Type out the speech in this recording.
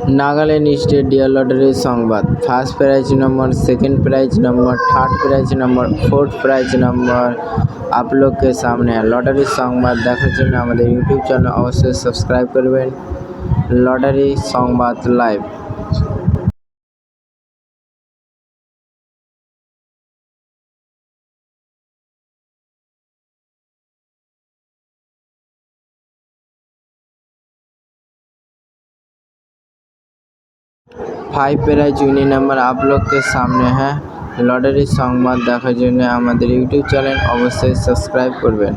Nagaland state dear lottery Sambad. First prize number, second prize number, third prize number, fourth prize number आप लोग के सामने है। लॉटरी संवाद देखार जन्य आमादेर यूट्यूब चैनल अवश्य सबस्क्राइब करबेन। Lottery Sambad live. Five prize winning number आप लोग के सामने है। लॉटरी संवाद देखार जन्य आमादेर यूट्यूब चैनल अवश्य सबस्क्राइब करबेन।